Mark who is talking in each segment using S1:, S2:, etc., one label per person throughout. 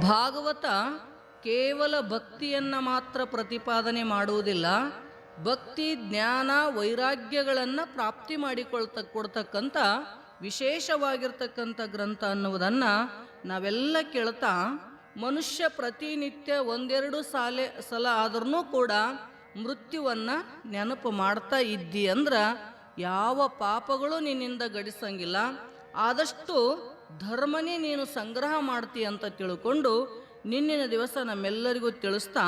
S1: ಭಾಗವತ ಕೇವಲ ಭಕ್ತಿಯನ್ನು ಮಾತ್ರ ಪ್ರತಿಪಾದನೆ ಮಾಡುವುದಿಲ್ಲ, ಭಕ್ತಿ ಜ್ಞಾನ ವೈರಾಗ್ಯಗಳನ್ನು ಪ್ರಾಪ್ತಿ ಕೊಡ್ತಕ್ಕಂಥ ವಿಶೇಷವಾಗಿರ್ತಕ್ಕಂಥ ಗ್ರಂಥ ಅನ್ನುವುದನ್ನು ನಾವೆಲ್ಲ ಕೇಳ್ತಾ, ಮನುಷ್ಯ ಪ್ರತಿನಿತ್ಯ ಒಂದೆರಡು ಸಲ ಆದ್ರೂ ಕೂಡ ಮೃತ್ಯುವನ್ನು ನೆನಪು ಮಾಡ್ತಾ ಇದ್ದಿ ಅಂದ್ರೆ ಯಾವ ಪಾಪಗಳು ನಿನ್ನಿಂದ ಗಡಿಸಂಗಿಲ್ಲ. ಆದಷ್ಟು ಧರ್ಮನೇ ನೀನು ಸಂಗ್ರಹ ಮಾಡ್ತೀಯ ಅಂತ ತಿಳ್ಕೊಂಡು ನಿನ್ನಿನ ದಿವಸ ನಮ್ಮೆಲ್ಲರಿಗೂ ತಿಳಿಸ್ತಾ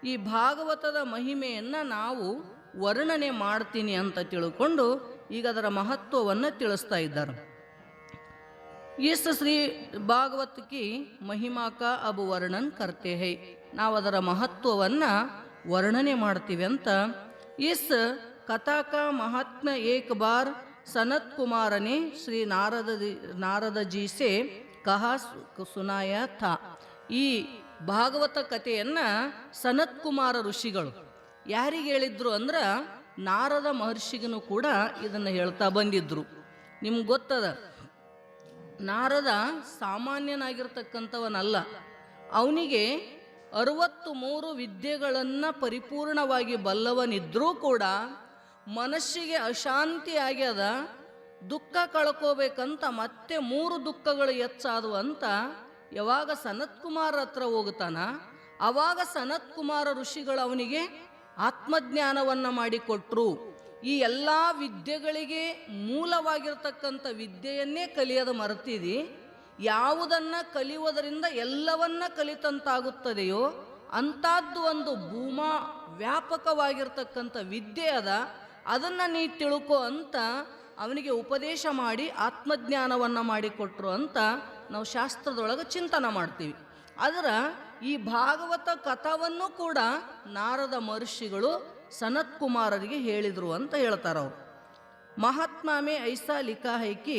S1: ಈ ಭಾಗವತದ ಮಹಿಮೆಯನ್ನು ನಾವು ವರ್ಣನೆ ಮಾಡ್ತೀನಿ ಅಂತ ತಿಳ್ಕೊಂಡು ಈಗ ಅದರ ಮಹತ್ವವನ್ನು ತಿಳಿಸ್ತಾ ಇದ್ದಾರೆ. ಇಸ್ ಶ್ರೀ ಭಾಗವತ್ ಕಿ ಮಹಿಮಾ ಕಾ ಅಬ್ ವರ್ಣನ್ ಕರ್ತೆ ಹೈ, ನಾವು ಅದರ ಮಹತ್ವವನ್ನು ವರ್ಣನೆ ಮಾಡ್ತೀವಿ ಅಂತ. ಇಸ್ ಕಥಾ ಕಾ ಮಹಾತ್ಮ್ಯ ಏಕ್ ಬಾರ್ ಸನತ್ ಕುಮಾರ ने श्री नारद जी से कहा सुनाया था. ಈ ಭಾಗವತ ಕಥೆಯನ್ನು ಸನತ್ ಕುಮಾರ ಋಷಿಗಳು ಯಾರಿಗೆ ಹೇಳಿದ್ರು ಅಂದ್ರೆ ನಾರದ ಮಹರ್ಷಿಗೂ ಕೂಡ ಇದನ್ನು ಹೇಳ್ತಾ ಬಂದಿದ್ರು. ನಿಮ್ಗೆ ಗೊತ್ತದ, ನಾರದ ಸಾಮಾನ್ಯನಾಗಿರ್ತಕ್ಕಂಥವನಲ್ಲ. ಅವನಿಗೆ 63 ವಿದ್ಯೆಗಳನ್ನು ಪರಿಪೂರ್ಣವಾಗಿ ಬಲ್ಲವನಿದ್ರೂ ಕೂಡ ಮನಸ್ಸಿಗೆ ಅಶಾಂತಿ ಆಗ್ಯದ, ದುಃಖ ಕಳ್ಕೋಬೇಕಂತ ಮತ್ತೆ 3 ದುಃಖಗಳು ಹೆಚ್ಚಾದವು ಅಂತ ಯಾವಾಗ ಸನತ್ ಕುಮಾರ ಹತ್ರ ಹೋಗ್ತಾನ, ಆವಾಗ ಸನತ್ ಕುಮಾರ ಋಷಿಗಳು ಅವನಿಗೆ ಆತ್ಮಜ್ಞಾನವನ್ನು ಮಾಡಿಕೊಟ್ರು. ಈ ಎಲ್ಲ ವಿದ್ಯೆಗಳಿಗೆ ಮೂಲವಾಗಿರ್ತಕ್ಕಂಥ ವಿದ್ಯೆಯನ್ನೇ ಕಲಿಯೋದು ಮರೆತಿದಿ, ಯಾವುದನ್ನು ಕಲಿಯುವುದರಿಂದ ಎಲ್ಲವನ್ನ ಕಲಿತಂತಾಗುತ್ತದೆಯೋ ಅಂಥದ್ದು ಒಂದು ಭೂಮಾ ವ್ಯಾಪಕವಾಗಿರ್ತಕ್ಕಂಥ ವಿದ್ಯೆ ಅದ, ಅದನ್ನು ನೀ ತಿಳ್ಕೊ ಅಂತ ಅವನಿಗೆ ಉಪದೇಶ ಮಾಡಿ ಆತ್ಮಜ್ಞಾನವನ್ನು ಮಾಡಿಕೊಟ್ರು ಅಂತ ನಾವು ಶಾಸ್ತ್ರದೊಳಗೆ ಚಿಂತನೆ ಮಾಡ್ತೀವಿ. ಅದರ ಈ ಭಾಗವತ ಕಥಾವನ್ನು ಕೂಡ ನಾರದ ಮಹರ್ಷಿಗಳು ಸನತ್ ಕುಮಾರರಿಗೆ ಹೇಳಿದರು ಅಂತ ಹೇಳ್ತಾರವ್ರು. महात्मा में ऐसा लिखा है कि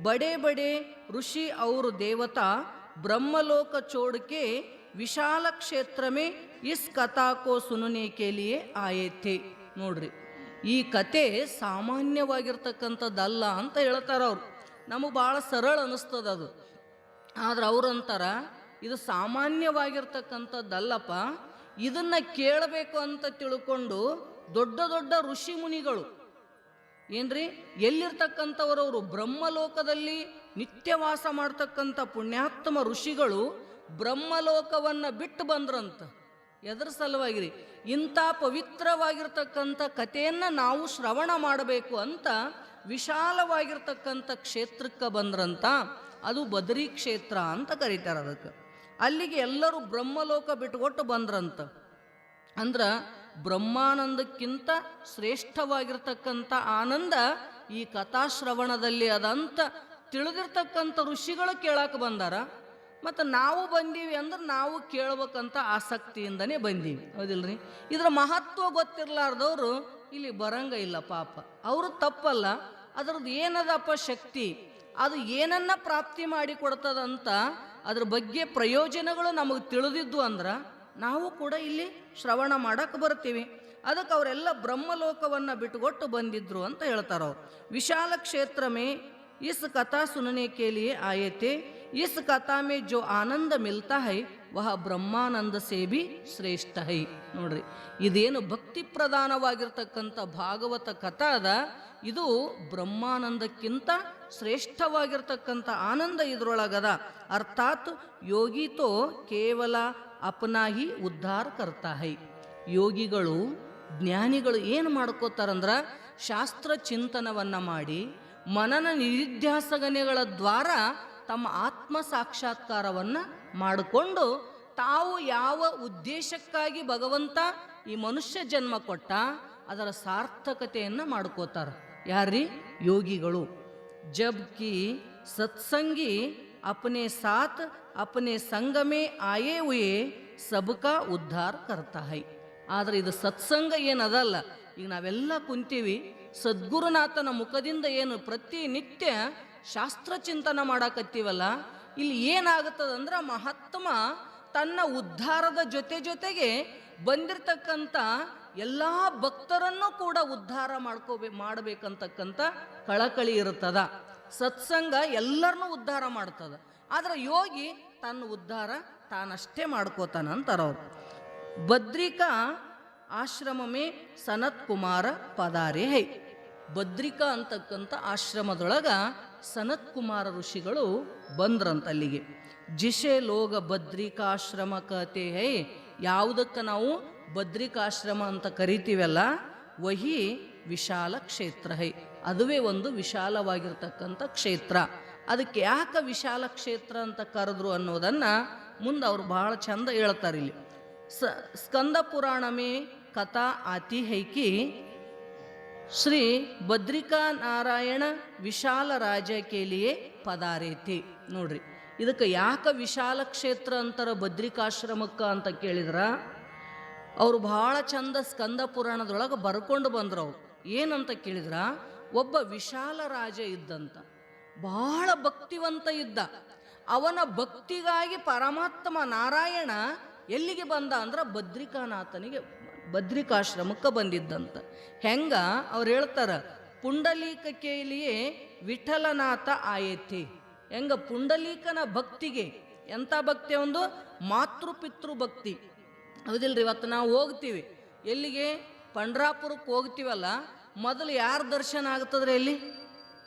S1: बड़े बड़े ऋषि और देवता ब्रह्मलोक छोड़ के विशाल क्षेत्र में इस कथा को सुनने के लिए आए थे. ನೋಡ್ರಿ, ಈ ಕತೆ ಸಾಮಾನ್ಯವಾಗಿರ್ತಕ್ಕಂಥದ್ದಲ್ಲ ಅಂತ ಹೇಳ್ತಾರೆ ಅವ್ರು. ನಮಗೆ ಭಾಳ ಸರಳ ಅನ್ನಿಸ್ತದ ಅದು, ಆದ್ರೆ ಅವ್ರಂತಾರ ಇದು ಸಾಮಾನ್ಯವಾಗಿರ್ತಕ್ಕಂಥದ್ದಲ್ಲಪ್ಪ, ಇದನ್ನು ಕೇಳಬೇಕು ಅಂತ ತಿಳ್ಕೊಂಡು ದೊಡ್ಡ ದೊಡ್ಡ ಋಷಿ ಮುನಿಗಳು ಏನ್ರಿ ಎಲ್ಲಿರ್ತಕ್ಕಂಥವರವರು ಬ್ರಹ್ಮಲೋಕದಲ್ಲಿ ನಿತ್ಯವಾಸ ಮಾಡ್ತಕ್ಕಂಥ ಪುಣ್ಯಾತ್ಮ ಋಷಿಗಳು ಬ್ರಹ್ಮಲೋಕವನ್ನು ಬಿಟ್ಟು ಬಂದ್ರಂತ. ಎದರ ಸಲುವಾಗಿರಿ? ಇಂಥ ಪವಿತ್ರವಾಗಿರ್ತಕ್ಕಂಥ ಕಥೆಯನ್ನು ನಾವು ಶ್ರವಣ ಮಾಡಬೇಕು ಅಂತ ವಿಶಾಲವಾಗಿರ್ತಕ್ಕಂಥ ಕ್ಷೇತ್ರಕ್ಕೆ ಬಂದ್ರಂತ. ಅದು ಬದರಿ ಕ್ಷೇತ್ರ ಅಂತ ಕರೀತಾರೆ ಅದಕ್ಕೆ. ಅಲ್ಲಿಗೆ ಎಲ್ಲರೂ ಬ್ರಹ್ಮಲೋಕ ಬಿಟ್ಟುಕೊಟ್ಟು ಬಂದ್ರಂತ. ಅಂದ್ರೆ ಬ್ರಹ್ಮಾನಂದಕ್ಕಿಂತ ಶ್ರೇಷ್ಠವಾಗಿರ್ತಕ್ಕಂಥ ಆನಂದ ಈ ಕಥಾಶ್ರವಣದಲ್ಲಿ ಅದಂತ ತಿಳಿದಿರ್ತಕ್ಕಂಥ ಋಷಿಗಳು ಕೇಳಕ್ಕೆ ಬಂದಾರ. ಮತ್ತು ನಾವು ಬಂದೀವಿ ಅಂದ್ರೆ ನಾವು ಕೇಳ್ಬೇಕಂತ ಆಸಕ್ತಿಯಿಂದನೇ ಬಂದೀವಿ, ಹೌದಿಲ್ರಿ? ಇದರ ಮಹತ್ವ ಗೊತ್ತಿರಲಾರ್ದವರು ಇಲ್ಲಿ ಬರಂಗ ಇಲ್ಲ ಪಾಪ. ಅವರು ತಪ್ಪಲ್ಲ, ಅದರದ್ದು ಏನದಪ್ಪ ಶಕ್ತಿ, ಅದು ಏನನ್ನ ಪ್ರಾಪ್ತಿ ಮಾಡಿ ಕೊಡ್ತದಂತ ಅದ್ರ ಬಗ್ಗೆ ಪ್ರಯೋಜನಗಳು ನಮಗೆ ತಿಳಿದಿದ್ದು ಅಂದ್ರೆ ನಾವು ಕೂಡ ಇಲ್ಲಿ ಶ್ರವಣ ಮಾಡಕ್ಕೆ ಬರ್ತೀವಿ. ಅದಕ್ಕೆ ಅವರೆಲ್ಲ ಬ್ರಹ್ಮಲೋಕವನ್ನು ಬಿಟ್ಟುಕೊಟ್ಟು ಬಂದಿದ್ರು ಅಂತ ಹೇಳ್ತಾರವ್ರು. ವಿಶಾಲ ಕ್ಷೇತ್ರ ಮೇ ಇಸ್ ಕಥಾ ಸುನನೆ ಕೆ ಲಿಯೆ ಆಯೆ ಥೆ. ಇಸ್ ಕಥಾ ಮೇ ಜೋ ಆನಂದ ಮಿಲ್ತಾ ಹೈ ವಹ ಬ್ರಹ್ಮಾನಂದ ಸೇ ಭಿ ಶ್ರೇಷ್ಠ ಹೈ. ನೋಡ್ರಿ, ಇದೇನು ಭಕ್ತಿ ಪ್ರಧಾನವಾಗಿರ್ತಕ್ಕಂಥ ಭಾಗವತ ಕಥಾ ಅದ, ಇದು ಬ್ರಹ್ಮಾನಂದಕ್ಕಿಂತ ಶ್ರೇಷ್ಠವಾಗಿರ್ತಕ್ಕಂಥ ಆನಂದ ಇದರೊಳಗದ. ಅರ್ಥಾತ್ ಯೋಗಿ ತೋ ಕೇವಲ ಅಪನಾ ಹಿ ಉದ್ಧಾರ ಕರ್ತಾ ಹೈ. ಯೋಗಿಗಳು ಜ್ಞಾನಿಗಳು ಏನು ಮಾಡ್ಕೋತಾರಂದ್ರೆ ಶಾಸ್ತ್ರ ಚಿಂತನವನ್ನು ಮಾಡಿ ಮನನ ನಿಧಿಧ್ಯಾಸಗನೆಗಳ ದ್ವಾರ ತಮ್ಮ ಆತ್ಮ ಸಾಕ್ಷಾತ್ಕಾರವನ್ನು ಮಾಡಿಕೊಂಡು ತಾವು ಯಾವ ಉದ್ದೇಶಕ್ಕಾಗಿ ಭಗವಂತ ಈ ಮನುಷ್ಯ ಜನ್ಮ ಕೊಟ್ಟ ಅದರ ಸಾರ್ಥಕತೆಯನ್ನು ಮಾಡ್ಕೋತಾರೆ. ಯಾರ್ರೀ? ಯೋಗಿಗಳು. ಜಬ್ ಕಿ ಸತ್ಸಂಗಿ अपने साथ अपने संग में आए हुए सबका उद्धार करता है. ಆದರೆ ಇದು ಸತ್ಸಂಗ ಏನದಲ್ಲ. ಈಗ ನಾವೆಲ್ಲ ಕುಂತೀವಿ, ಸದ್ಗುರುನಾಥನ ಮುಖದಿಂದ ಏನು ಪ್ರತಿನಿತ್ಯ ಶಾಸ್ತ್ರ ಚಿಂತನ ಮಾಡಾಕತ್ತೀವಲ್ಲ, ಇಲ್ಲಿ ಏನಾಗುತ್ತದಂದ್ರೆ ಮಹಾತ್ಮ ತನ್ನ ಉದ್ಧಾರದ ಜೊತೆಗೆ ಬಂದಿರತಕ್ಕಂಥ ಎಲ್ಲ ಭಕ್ತರನ್ನು ಕೂಡ ಉದ್ಧಾರ ಮಾಡಬೇಕಂತಕ್ಕಂಥ ಕಳಕಳಿ ಇರುತ್ತದ. ಸತ್ಸಂಗ ಎಲ್ಲರನ್ನೂ ಉದ್ಧಾರ ಮಾಡ್ತದ. ಆದ್ರೆ ಯೋಗಿ ತನ್ನ ಉದ್ಧಾರ ತಾನಷ್ಟೇ ಮಾಡ್ಕೋತಾನ ಅಂತಾರವ್ರು. ಬದ್ರಿಕಾ ಆಶ್ರಮಮೇ ಸನತ್ ಕುಮಾರ ಪದಾರೆ ಹೈ. ಬದ್ರಿಕಾ ಅಂತಕ್ಕಂಥ ಆಶ್ರಮದೊಳಗ ಸನತ್ ಕುಮಾರ ಋಷಿಗಳು ಬಂದ್ರಂತ ಅಲ್ಲಿಗೆ. ಜಿಶೆ ಲೋಗ ಬದ್ರಿಕಾಶ್ರಮ ಕತೆ ಹೈ. ಯಾವುದಕ್ಕೆ ನಾವು ಬದ್ರಿಕಾಶ್ರಮ ಅಂತ ಕರಿತೀವಲ್ಲ, ವಹಿ ವಿಶಾಲ ಕ್ಷೇತ್ರ ಹೈ. ಅದುವೇ ಒಂದು ವಿಶಾಲವಾಗಿರ್ತಕ್ಕಂಥ ಕ್ಷೇತ್ರ. ಅದಕ್ಕೆ ಯಾಕೆ ವಿಶಾಲ ಕ್ಷೇತ್ರ ಅಂತ ಕರೆದ್ರು ಅನ್ನೋದನ್ನ ಮುಂದೆ ಅವರು ಬಹಳ ಚಂದ ಹೇಳ್ತಾರೆ ಇಲ್ಲಿ. ಸ್ಕಂದ ಪುರಾಣಮೇ ಕಥಾ ಆತಿ ಹೈಕಿ ಶ್ರೀ ಬದ್ರಿಕಾ ನಾರಾಯಣ ವಿಶಾಲ ರಾಜ ಕೇಲಿಯೇ ಪದಾರೇತಿ. ನೋಡ್ರಿ, ಇದಕ್ಕೆ ಯಾಕೆ ವಿಶಾಲ ಕ್ಷೇತ್ರ ಅಂತಾರ ಬದ್ರಿಕಾಶ್ರಮಕ್ಕೆ ಅಂತ ಕೇಳಿದ್ರ, ಅವರು ಬಹಳ ಚಂದ ಸ್ಕಂದ ಪುರಾಣದೊಳಗೆ ಬರ್ಕೊಂಡು ಬಂದ್ರು. ಅವ್ರು ಏನಂತ ಕೇಳಿದ್ರ, ಒಬ್ಬ ವಿಶಾಲ ರಾಜ ಇದ್ದಂತ, ಬಹಳ ಭಕ್ತಿವಂತ ಇದ್ದ. ಅವನ ಭಕ್ತಿಗಾಗಿ ಪರಮಾತ್ಮ ನಾರಾಯಣ ಎಲ್ಲಿಗೆ ಬಂದ ಅಂದ್ರೆ ಬದ್ರಿಕಾಶ್ರಮಕ್ಕೆ ಬಂದಿದ್ದಂತ. ಹೆಂಗ ಅವ್ರು ಹೇಳ್ತಾರ, ಪುಂಡಲೀಕ ಕೇಲಿಯೇ ವಿಠಲನಾಥ ಆಯೇತಿ. ಹೆಂಗ ಪುಂಡಲೀಕನ ಭಕ್ತಿಗೆ, ಎಂಥ ಭಕ್ತಿ, ಒಂದು ಮಾತೃಪಿತೃ ಭಕ್ತಿ. ಹೌದಿಲ್ರಿ? ಇವತ್ತು ನಾವು ಹೋಗ್ತೀವಿ ಎಲ್ಲಿಗೆ, ಪಂಡ್ರಾಪುರಕ್ಕೆ ಹೋಗ್ತೀವಲ್ಲ, ಮೊದಲು ಯಾರ ದರ್ಶನ ಆಗ್ತದ್ರಿ? ಎಲ್ಲಿ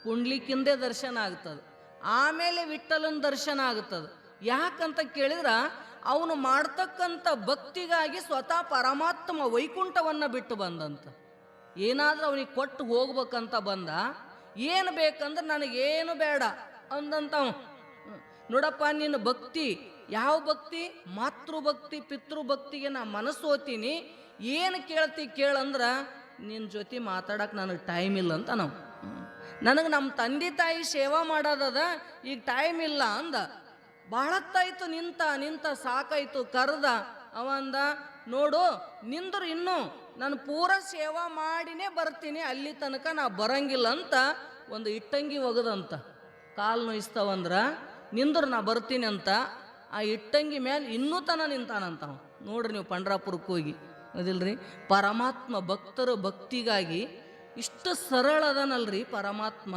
S1: ಪುಂಡ್ಲಿಕ್ಕಿಂದೇ ದರ್ಶನ ಆಗ್ತದೆ, ಆಮೇಲೆ ವಿಠಲನ ದರ್ಶನ ಆಗ್ತದೆ. ಯಾಕಂತ ಕೇಳಿದ್ರ, ಅವನು ಮಾಡ್ತಕ್ಕಂಥ ಭಕ್ತಿಗಾಗಿ ಸ್ವತಃ ಪರಮಾತ್ಮ ವೈಕುಂಠವನ್ನು ಬಿಟ್ಟು ಬಂದಂತ. ಏನಾದ್ರೂ ಅವನಿಗೆ ಕೊಟ್ಟು ಹೋಗ್ಬೇಕಂತ ಬಂದ. ಏನು ಬೇಕಂದ್ರೆ ನನಗೇನು ಬೇಡ ಅಂದಂತ. ನೋಡಪ್ಪ, ನಿನ್ನ ಭಕ್ತಿ ಯಾವ ಭಕ್ತಿ? ಮಾತೃಭಕ್ತಿ, ಪಿತೃಭಕ್ತಿಗೆ ನಾ ಮನಸ್ಸು ಓದ್ತೀನಿ. ಏನು ಕೇಳ್ತಿ ಕೇಳಂದ್ರ, ನಿನ್ನ ಜೊತೆ ಮಾತಾಡಕ್ಕೆ ನನಗೆ ಟೈಮ್ ಇಲ್ಲ ಅಂತ. ನನಗೆ ನಮ್ಮ ತಂದೆ ತಾಯಿ ಸೇವಾ ಮಾಡೋದದ, ಈಗ ಟೈಮ್ ಇಲ್ಲ ಅಂದ. ಬಹಳತ್ತಾಯ್ತು, ನಿಂತ ಸಾಕಾಯ್ತು. ಕರೆದ ಅವಂದ, ನೋಡು ನಿಂದ್ರು, ಇನ್ನು ನಾನು ಪೂರ ಸೇವಾ ಮಾಡಿನೇ ಬರ್ತೀನಿ, ಅಲ್ಲಿ ತನಕ ನಾ ಬರಂಗಿಲ್ಲ ಅಂತ ಒಂದು ಇಟ್ಟಂಗಿ ಒಗದಂತ. ಕಾಲು ನೋಯಿಸ್ತಾವಂದ್ರ ನಿಂದ್ರು, ನಾ ಬರ್ತೀನಿ ಅಂತ. ಆ ಇಟ್ಟಂಗಿ ಮೇಲೆ ಇನ್ನೂ ತನ ನಿಂತಾನಂತ. ನೋಡ್ರಿ ನೀವು ಪಂಡ್ರಾಪುರಕ್ಕೆ ಹೋಗಿ, ಅದಿಲ್ರಿ, ಪರಮಾತ್ಮ ಭಕ್ತರ ಭಕ್ತಿಗಾಗಿ ಇಷ್ಟು ಸರಳ ಅದನಲ್ರಿ ಪರಮಾತ್ಮ.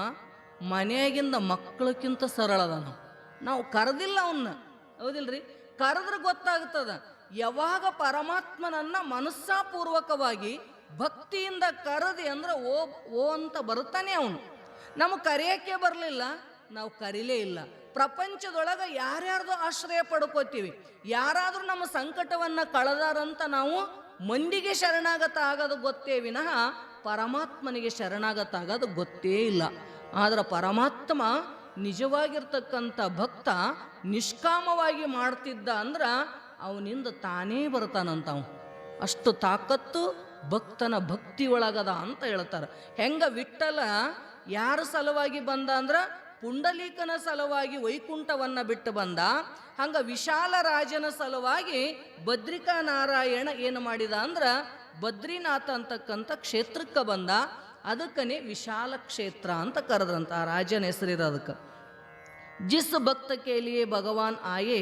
S1: ಮನೆಯಾಗಿಂದ ಮಕ್ಕಳಕ್ಕಿಂತ ಸರಳ ಅದಾನ. ನಾವು ಕರೆದಿಲ್ಲ ಅವನ್ನ, ಹೌದಿಲ್ರಿ? ಕರೆದ್ರೆ ಗೊತ್ತಾಗ್ತದ. ಯಾವಾಗ ಪರಮಾತ್ಮನನ್ನ ಮನಸ್ಸಾಪೂರ್ವಕವಾಗಿ ಭಕ್ತಿಯಿಂದ ಕರೆದಿ ಅಂದ್ರೆ ಓ ಅಂತ ಬರ್ತಾನೆ ಅವನು. ನಮಗೆ ಕರೆಯೋಕ್ಕೆ ಬರಲಿಲ್ಲ, ನಾವು ಕರೀಲೇ ಇಲ್ಲ. ಪ್ರಪಂಚದೊಳಗೆ ಯಾರ್ಯಾರ್ದು ಆಶ್ರಯ ಪಡ್ಕೋತೀವಿ. ಯಾರಾದರೂ ನಮ್ಮ ಸಂಕಟವನ್ನು ಕಳೆದಾರಂತ ನಾವು ಮಂದಿಗೆ ಶರಣಾಗತ ಆಗೋದು ಗೊತ್ತೇ ವಿನಃ ಪರಮಾತ್ಮನಿಗೆ ಶರಣಾಗತ ಆಗೋದು ಗೊತ್ತೇ ಇಲ್ಲ. ಆದ್ರೆ ಪರಮಾತ್ಮ ನಿಜವಾಗಿರ್ತಕ್ಕಂಥ ಭಕ್ತ ನಿಷ್ಕಾಮವಾಗಿ ಮಾಡ್ತಿದ್ದ ಅಂದ್ರೆ ಅವನಿಂದ ತಾನೇ ಬರ್ತಾನಂತ. ಅಷ್ಟು ತಾಕತ್ತು ಭಕ್ತನ ಭಕ್ತಿ ಒಳಗದ ಅಂತ ಹೇಳ್ತಾರೆ. ಹೆಂಗ ವಿಠಲ ಯಾರ ಸಲುವಾಗಿ ಬಂದ ಅಂದ್ರೆ ಪುಂಡಲೀಕನ ಸಲುವಾಗಿ ವೈಕುಂಠವನ್ನ ಬಿಟ್ಟು ಬಂದ, ಹಂಗ ವಿಶಾಲ ರಾಜನ ಸಲುವಾಗಿ ಬದ್ರಿಕಾ ನಾರಾಯಣ ಏನು ಮಾಡಿದ ಅಂದ್ರೆ ಬದ್ರಿನಾಥ ಅಂತಕ್ಕಂಥ ಕ್ಷೇತ್ರಕ್ಕೆ ಬಂದ. ಅದಕ್ಕನೇ ವಿಶಾಲ ಕ್ಷೇತ್ರ ಅಂತ ಕರೆದ್ರಂತ. ಆ ರಾಜನ ಹೆಸರಿರೋದಕ್ಕೆ. ಜಿಸ್ ಭಕ್ತ ಕೇಲಿಯೇ ಭಗವಾನ್ ಆಯೇ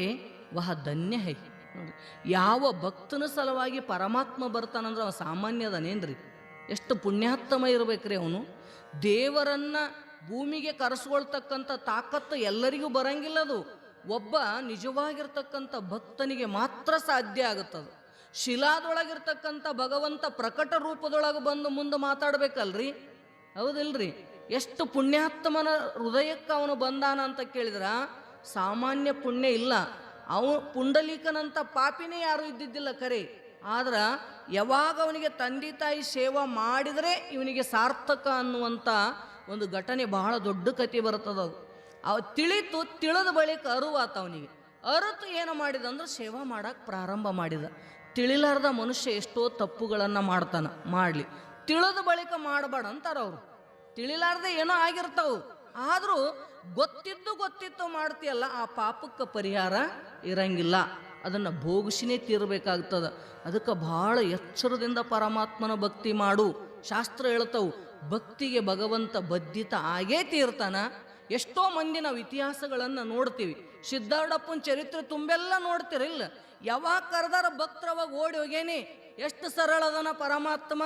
S1: ವಹ ಧನ್ಯ ಹೈ. ನೋಡಿ, ಯಾವ ಭಕ್ತನ ಸಲುವಾಗಿ ಪರಮಾತ್ಮ ಬರ್ತಾನಂದ್ರೆ ಅವ ಸಾಮಾನ್ಯದನೇನ್ರಿ? ಎಷ್ಟು ಪುಣ್ಯಾತ್ಮ ಇರ್ಬೇಕ್ರಿ ಅವನು. ದೇವರನ್ನ ಭೂಮಿಗೆ ಕರೆಸ್ಕೊಳ್ತಕ್ಕಂಥ ತಾಕತ್ತು ಎಲ್ಲರಿಗೂ ಬರಂಗಿಲ್ಲದು. ಒಬ್ಬ ನಿಜವಾಗಿರ್ತಕ್ಕಂಥ ಭಕ್ತನಿಗೆ ಮಾತ್ರ ಸಾಧ್ಯ ಆಗುತ್ತದೆ. ಶಿಲಾದೊಳಗಿರ್ತಕ್ಕಂಥ ಭಗವಂತ ಪ್ರಕಟ ರೂಪದೊಳಗೆ ಬಂದು ಮುಂದೆ ಮಾತಾಡ್ಬೇಕಲ್ರಿ, ಹೌದಿಲ್ರಿ? ಎಷ್ಟು ಪುಣ್ಯಾತ್ಮನ ಹೃದಯಕ್ಕೆ ಅವನು ಬಂದಾನ ಅಂತ ಕೇಳಿದ್ರ ಸಾಮಾನ್ಯ ಪುಣ್ಯ ಇಲ್ಲ. ಅವನು ಪುಂಡಲೀಕನಂತ ಪಾಪಿನೇ ಯಾರು ಇದ್ದಿದ್ದಿಲ್ಲ ಕರೆ. ಆದ್ರೆ ಯಾವಾಗ ಅವನಿಗೆ ತಂದೆ ತಾಯಿ ಸೇವಾ ಮಾಡಿದರೆ ಇವನಿಗೆ ಸಾರ್ಥಕ ಅನ್ನುವಂಥ ಒಂದು ಘಟನೆ, ಬಹಳ ದೊಡ್ಡ ಕತೆ ಬರ್ತದದು. ಅವ ತಿಳಿದ ಬಳಿಕ ಅರುವಾತ ಅವನಿಗೆ. ಅರುತು ಏನು ಮಾಡಿದ ಅಂದ್ರೆ ಸೇವಾ ಮಾಡಕ್ಕೆ ಪ್ರಾರಂಭ ಮಾಡಿದ. ತಿಳಿಲಾರ್ದ ಮನುಷ್ಯ ಎಷ್ಟೋ ತಪ್ಪುಗಳನ್ನು ಮಾಡ್ತಾನ, ಮಾಡಲಿ. ತಿಳಿದ ಬಳಿಕ ಮಾಡಬೇಡ ಅಂತಾರ ಅವರು. ತಿಳಿಲಾರ್ದೆ ಏನೋ ಆಗಿರ್ತಾವು, ಆದರೂ ಗೊತ್ತಿತ್ತು ಮಾಡ್ತೀಯಲ್ಲ, ಆ ಪಾಪಕ್ಕೆ ಪರಿಹಾರ ಇರಂಗಿಲ್ಲ. ಅದನ್ನು ಭೋಗಿಸಿನೇ ತೀರಬೇಕಾಗ್ತದ. ಅದಕ್ಕೆ ಬಹಳ ಎಚ್ಚರದಿಂದ ಪರಮಾತ್ಮನ ಭಕ್ತಿ ಮಾಡು. ಶಾಸ್ತ್ರ ಹೇಳ್ತಾವು, ಭಕ್ತಿಗೆ ಭಗವಂತ ಬದ್ಧಿತ ಆಗೇ ತೀರ್ತಾನ. ಎಷ್ಟೋ ಮಂದಿ ನಾವು ಇತಿಹಾಸಗಳನ್ನು ನೋಡ್ತೀವಿ. ಸಿದ್ಧಾರೂಢಪ್ಪನ ಚರಿತ್ರೆ ತುಂಬೆಲ್ಲ ನೋಡ್ತಿರಿಲ್ಲ. ಯಾವಾಗ ಕರೆದಾರ ಭಕ್ತರವಾಗ ಓಡಿ ಹೋಗೇನಿ. ಎಷ್ಟು ಸರಳದನ ಪರಮಾತ್ಮ.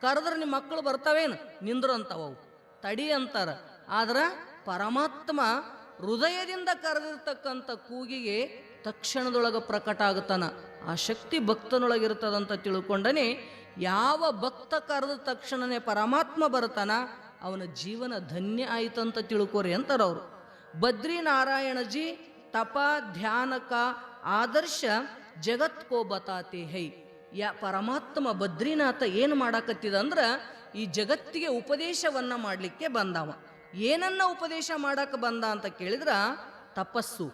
S1: ಕರೆದ್ರೆ ನಿಮ್ಮ ಮಕ್ಕಳು ಬರ್ತಾವೇನು? ನಿಂದ್ರು ಅಂತವು, ತಡಿ ಅಂತಾರ. ಆದ್ರೆ ಪರಮಾತ್ಮ ಹೃದಯದಿಂದ ಕರೆದಿರ್ತಕ್ಕಂಥ ಕೂಗಿಗೆ ತಕ್ಷಣದೊಳಗೆ ಪ್ರಕಟ ಆಗುತ್ತಾನ. ಆ ಶಕ್ತಿ ಭಕ್ತನೊಳಗಿರ್ತದಂತ ತಿಳ್ಕೊಂಡನೆ ಯಾವ ಭಕ್ತ ಕರೆದ ತಕ್ಷಣನೇ ಪರಮಾತ್ಮ ಬರ್ತಾನ, ಅವನ ಜೀವನ ಧನ್ಯ ಆಯಿತಂತ ತಿಳ್ಕೊರಿ ಅಂತಾರವರು. ಬದ್ರಿನಾರಾಯಣಜಿ ತಪ ಧ್ಯಾನಕ ಆದರ್ಶ ಜಗತ್ ಕೋ ಬತಾತೆ ಹೈ. ಪರಮಾತ್ಮ ಬದ್ರಿನಾಥ ಏನು ಮಾಡಾಕತ್ತಿದ ಅಂದ್ರೆ ಈ ಜಗತ್ತಿಗೆ ಉಪದೇಶವನ್ನ ಮಾಡಲಿಕ್ಕೆ ಬಂದವ. ಏನನ್ನ ಉಪದೇಶ ಮಾಡಕ್ಕೆ ಬಂದ ಅಂತ ಕೇಳಿದ್ರ ತಪಸ್ಸು.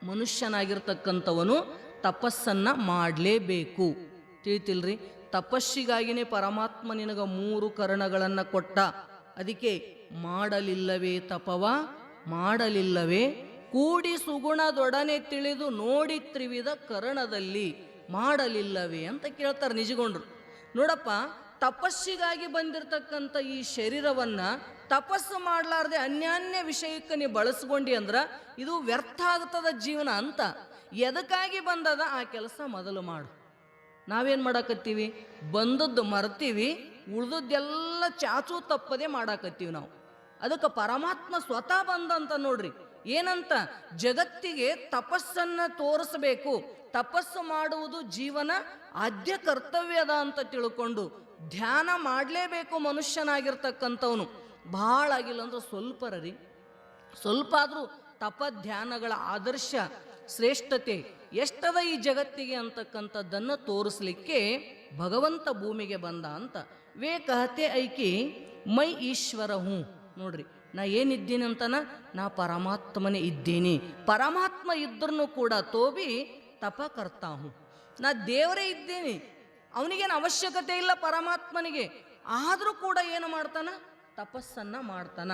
S1: ಮನುಷ್ಯನಾಗಿರ್ತಕ್ಕಂಥವನು ತಪಸ್ಸನ್ನ ಮಾಡಲೇಬೇಕು. ತಿಳಿತಿಲ್ರಿ? ತಪಸ್ಸಿಗಾಗಿನೇ ಪರಮಾತ್ಮ ನಿನಗ 3 ಕರಣಗಳನ್ನು ಕೊಟ್ಟ. ಅದಕ್ಕೆ ಮಾಡಲಿಲ್ಲವೇ ತಪವ, ಮಾಡಲಿಲ್ಲವೇ ಕೂಡಿ ಸುಗುಣದೊಡನೆ ತಿಳಿದು ನೋಡಿ ತ್ರಿವಿಧ ಕರಣದಲ್ಲಿ, ಮಾಡಲಿಲ್ಲವೇ ಅಂತ ಕೇಳ್ತಾರೆ ನಿಜಗೊಂಡ್ರು. ನೋಡಪ್ಪ, ತಪಸ್ಸಿಗಾಗಿ ಬಂದಿರತಕ್ಕಂಥ ಈ ಶರೀರವನ್ನ ತಪಸ್ಸು ಮಾಡಲಾರ್ದೆ ಅನ್ಯಾನ್ಯ ವಿಷಯಕ್ಕೆ ನೀವು ಬಳಸ್ಕೊಂಡಿ ಅಂದ್ರ ಇದು ವ್ಯರ್ಥ ಆಗ್ತದ ಜೀವನ ಅಂತ. ಎದಕ್ಕಾಗಿ ಬಂದದ ಆ ಕೆಲಸ ಮೊದಲು ಮಾಡು. ನಾವೇನು ಮಾಡಾಕತ್ತೀವಿ? ಬಂದದ್ದು ಮರ್ತೀವಿ, ಉಳ್ದದ್ದೆಲ್ಲ ಚಾಚು ತಪ್ಪದೆ ಮಾಡಾಕತ್ತೀವಿ ನಾವು. ಅದಕ್ಕೆ ಪರಮಾತ್ಮ ಸ್ವತಃ ಬಂದಂತ ನೋಡ್ರಿ. ಏನಂತ? ಜಗತ್ತಿಗೆ ತಪಸ್ಸನ್ನ ತೋರಿಸಬೇಕು, ತಪಸ್ಸು ಮಾಡುವುದು ಜೀವನ ಆದ್ಯ ಕರ್ತವ್ಯದ ಅಂತ ತಿಳ್ಕೊಂಡು ಧ್ಯಾನ ಮಾಡಲೇಬೇಕು ಮನುಷ್ಯನಾಗಿರ್ತಕ್ಕಂಥವನು. ಭಾಳ ಆಗಿಲ್ಲ ಅಂದ್ರೆ ಸ್ವಲ್ಪ ರೀ, ಸ್ವಲ್ಪ ಆದರೂ ತಪ ಧ್ಯಾನಗಳ ಆದರ್ಶ ಶ್ರೇಷ್ಠತೆ ಎಷ್ಟದ ಈ ಜಗತ್ತಿಗೆ ಅಂತಕ್ಕಂಥದ್ದನ್ನು ತೋರಿಸ್ಲಿಕ್ಕೆ ಭಗವಂತ ಭೂಮಿಗೆ ಬಂದ ಅಂತ. ವೇ ಕಹತೆ ಐಕಿ ಮೈ ಈಶ್ವರ ಹೂ. ನೋಡ್ರಿ, ನಾ ಏನಿದ್ದೀನಿ ಅಂತನ, ನಾ ಪರಮಾತ್ಮನೇ ಇದ್ದೀನಿ. ಪರಮಾತ್ಮ ಇದ್ರೂ ಕೂಡ ತೋಬಿ ತಪ ಕರ್ತಾ ಹೂ. ನಾ ದೇವರೇ ಇದ್ದೀನಿ, ಅವನಿಗೇನು ಅವಶ್ಯಕತೆ ಇಲ್ಲ ಪರಮಾತ್ಮನಿಗೆ. ಆದರೂ ಕೂಡ ಏನು ಮಾಡ್ತಾನ? ತಪಸ್ಸನ್ನ ಮಾಡ್ತಾನ.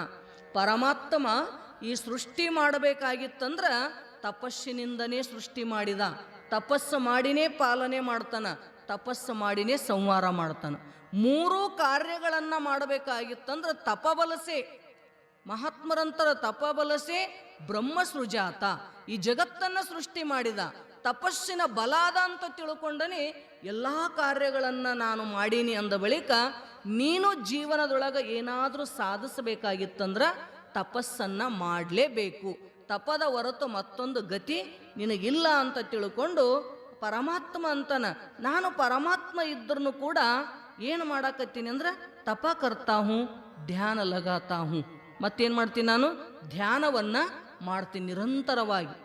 S1: ಪರಮಾತ್ಮ ಈ ಸೃಷ್ಟಿ ಮಾಡಬೇಕಾಗಿತ್ತಂದ್ರ ತಪಸ್ಸಿನಿಂದನೇ ಸೃಷ್ಟಿ ಮಾಡಿದ. ತಪಸ್ಸು ಮಾಡಿನೇ ಪಾಲನೆ ಮಾಡ್ತಾನ, ತಪಸ್ಸು ಮಾಡಿನೇ ಸಂಹಾರ ಮಾಡ್ತಾನ. 3 ಕಾರ್ಯಗಳನ್ನು ಮಾಡಬೇಕಾಗಿತ್ತಂದ್ರೆ ತಪಬಲಸೆ. ಮಹಾತ್ಮರಂತರ ತಪಬಲಸೆ ಬ್ರಹ್ಮ ಸೃಜಾತ. ಈ ಜಗತ್ತನ್ನು ಸೃಷ್ಟಿ ಮಾಡಿದ ತಪಸ್ಸಿನ ಬಲಾದ ಅಂತ ತಿಳ್ಕೊಂಡನೆ ಎಲ್ಲ ಕಾರ್ಯಗಳನ್ನು ನಾನು ಮಾಡೀನಿ ಅಂದ ಬಳಿಕ ನೀನು ಜೀವನದೊಳಗೆ ಏನಾದರೂ ಸಾಧಿಸಬೇಕಾಗಿತ್ತಂದ್ರ ತಪಸ್ಸನ್ನ ಮಾಡಲೇಬೇಕು. ತಪದ ಹೊರತು ಮತ್ತೊಂದು ಗತಿ ನಿನಗಿಲ್ಲ ಅಂತ ತಿಳ್ಕೊಂಡು ಪರಮಾತ್ಮ ಅಂತನ. ನಾನು ಪರಮಾತ್ಮ ಇದ್ರೂ ಕೂಡ ಏನು ಮಾಡಾಕತ್ತೀನಿ ಅಂದ್ರೆ ತಪ ಕರ್ತಾ ಹೂ, ಧ್ಯಾನ ಲಗಾತಾ ಹೂ. ಮತ್ತೇನು ಮಾಡ್ತೀನಿ? ನಾನು ಧ್ಯಾನವನ್ನು ಮಾಡ್ತೀನಿ ನಿರಂತರವಾಗಿ.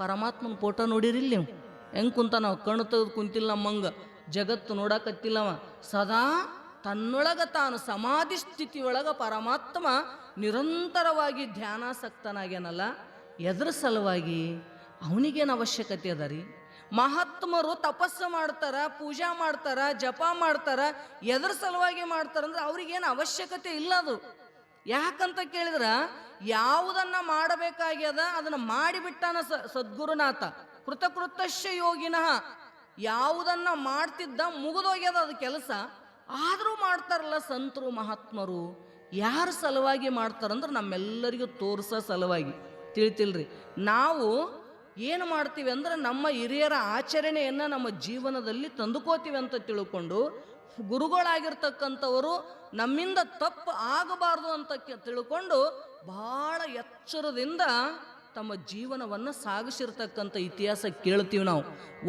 S1: ಪರಮಾತ್ಮನ ಫೋಟೋ ನೋಡಿರಿಲ್ಲ ನೀವು? ಹೆಂಗೆ ಕುಂತ? ನಾವು ಕಣ್ಣು ತೆಗೆದು ಕುಂತಿಲ್ಲ ನಮ್ಮಂಗ, ಜಗತ್ತು ನೋಡಕತ್ತಿಲ್ಲವ. ಸದಾ ತನ್ನೊಳಗೆ ತಾನು ಸಮಾಧಿ ಸ್ಥಿತಿಯೊಳಗೆ ಪರಮಾತ್ಮ ನಿರಂತರವಾಗಿ ಧ್ಯಾನಾಸಕ್ತನಾಗ್ಯಾನಲ್ಲ. ಎದ್ರ ಸಲುವಾಗಿ? ಅವನಿಗೇನು ಅವಶ್ಯಕತೆ ಅದ ರೀ? ಮಹಾತ್ಮರು ತಪಸ್ಸು ಮಾಡ್ತಾರ, ಪೂಜಾ ಮಾಡ್ತಾರ, ಜಪ ಮಾಡ್ತಾರ. ಎದ್ರ ಸಲುವಾಗಿ ಮಾಡ್ತಾರಂದ್ರೆ ಅವ್ರಿಗೇನು ಅವಶ್ಯಕತೆ ಇಲ್ಲ ಅದು. ಯಾಕಂತ ಕೇಳಿದ್ರ ಯಾವುದನ್ನ ಮಾಡಬೇಕಾಗ್ಯದ ಅದನ್ನ ಮಾಡಿಬಿಟ್ಟಾನ ಸದ್ಗುರುನಾಥ. ಕೃತಕೃತಶ್ಯ ಯೋಗಿನಃ. ಯಾವುದನ್ನ ಮಾಡ್ತಿದ್ದ ಮುಗಿದೋಗ್ಯದ ಅದು ಕೆಲಸ. ಆದರೂ ಮಾಡ್ತಾರಲ್ಲ ಸಂತರು ಮಹಾತ್ಮರು. ಯಾರ ಸಲುವಾಗಿ ಮಾಡ್ತಾರಂದ್ರೆ ನಮ್ಮೆಲ್ಲರಿಗೂ ತೋರಿಸೋ ಸಲುವಾಗಿ. ತಿಳಿತಿಲ್ರಿ? ನಾವು ಏನು ಮಾಡ್ತೀವಿ ಅಂದ್ರೆ ನಮ್ಮ ಹಿರಿಯರ ಆಚರಣೆಯನ್ನು ನಮ್ಮ ಜೀವನದಲ್ಲಿ ತಂದುಕೋತೀವಿ ಅಂತ ತಿಳ್ಕೊಂಡು ಗುರುಗಳಾಗಿರ್ತಕ್ಕಂಥವರು ನಮ್ಮಿಂದ ತಪ್ಪು ಆಗಬಾರ್ದು ಅಂತ ತಿಳ್ಕೊಂಡು ಬಹಳ ಎಚ್ಚರದಿಂದ ತಮ್ಮ ಜೀವನವನ್ನು ಸಾಗಿಸಿರ್ತಕ್ಕಂಥ ಇತಿಹಾಸ ಕೇಳ್ತೀವಿ ನಾವು.